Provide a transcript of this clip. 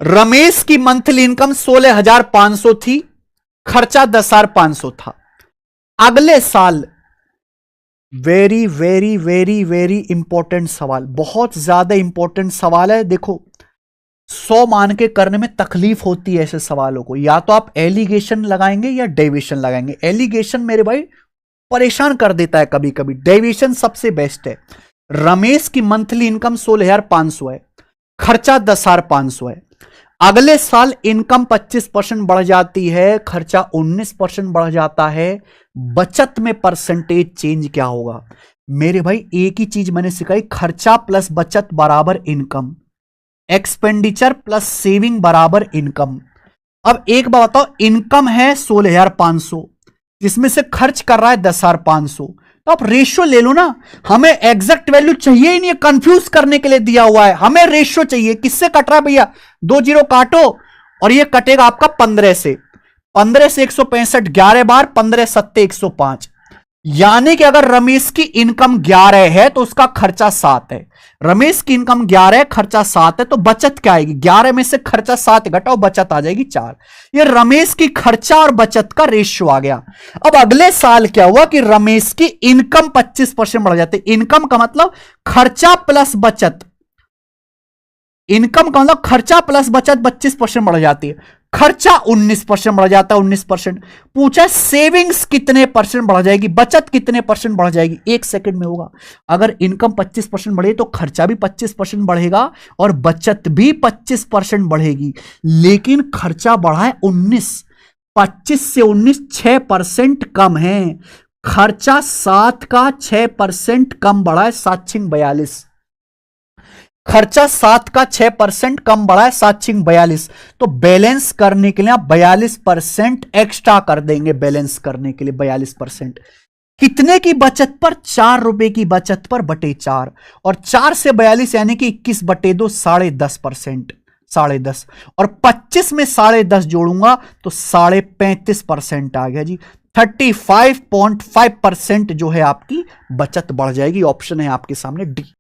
रमेश की monthly income 16,500 थी, खर्चा 10,500 था। अगले साल, very very very very important सवाल, बहुत ज्यादा इंपॉर्टेंट सवाल है। देखो 100 मान के करने में तकलीफ होती है ऐसे सवालों को। या तो आप एलिगेशन लगाएंगे या डेविएशन लगाएंगे। एलिगेशन मेरे भाई परेशान कर देता है कभी कभी, डेविएशन सबसे बेस्ट है। रमेश की मंथली इनकम 16,500 है, खर्चा 10,500 है। अगले साल इनकम 25% बढ़ जाती है, खर्चा 19% बढ़ जाता है। बचत में परसेंटेज चेंज क्या होगा? मेरे भाई एक ही चीज मैंने सिखाई, खर्चा प्लस बचत बराबर इनकम, एक्सपेंडिचर प्लस सेविंग बराबर इनकम। अब एक बात बताओ, इनकम है 16,500, जिसमें से खर्च कर रहा है 10,500, तो आप रेशियो ले लो ना। हमें एग्जैक्ट वैल्यू चाहिए ही नहीं, कंफ्यूज करने के लिए दिया हुआ है। हमें रेशियो चाहिए। किससे कट रहा है भैया? 2 जीरो काटो और ये कटेगा आपका 15 से। 15 से 165, 11 बार 15 सत्ते 105। यानी कि अगर रमेश की इनकम 11 है तो उसका खर्चा 7 है। रमेश की इनकम 11 है, खर्चा 7 है, तो बचत क्या आएगी? 11 में से खर्चा 7 घटाओ, बचत आ जाएगी 4। ये रमेश की खर्चा और बचत का रेशियो आ गया। अब अगले साल क्या हुआ कि रमेश की इनकम 25% बढ़ जाती है। इनकम का मतलब खर्चा प्लस बचत, इनकम का मतलब खर्चा प्लस बचत 25% बढ़ जाती है। खर्चा 19% बढ़ जाता है, 19%। पूछा सेविंग्स कितने परसेंट बढ़ जाएगी, बचत कितने परसेंट बढ़ जाएगी? 1 सेकंड में होगा। अगर इनकम 25% बढ़े तो खर्चा भी 25% बढ़ेगा और बचत भी 25% बढ़ेगी। लेकिन खर्चा बढ़ा है 19, 25 से 19 6% कम है। खर्चा 7 का 6% कम बढ़ा है, 7×42। खर्चा 7 का 6% कम बढ़ा है, 7×42। तो बैलेंस करने के लिए आप 42% एक्स्ट्रा कर देंगे। बैलेंस करने के लिए 42%। कितने की बचत पर? 4 रुपए की बचत पर बटे 4। और 4 से 42 यानी कि 21 बटे 2, 10.5%। 10.5 और 25 में 10.5 जोड़ूंगा तो 35.5% आ गया जी। 35.5% जो है आपकी बचत बढ़ जाएगी। ऑप्शन है आपके सामने डी।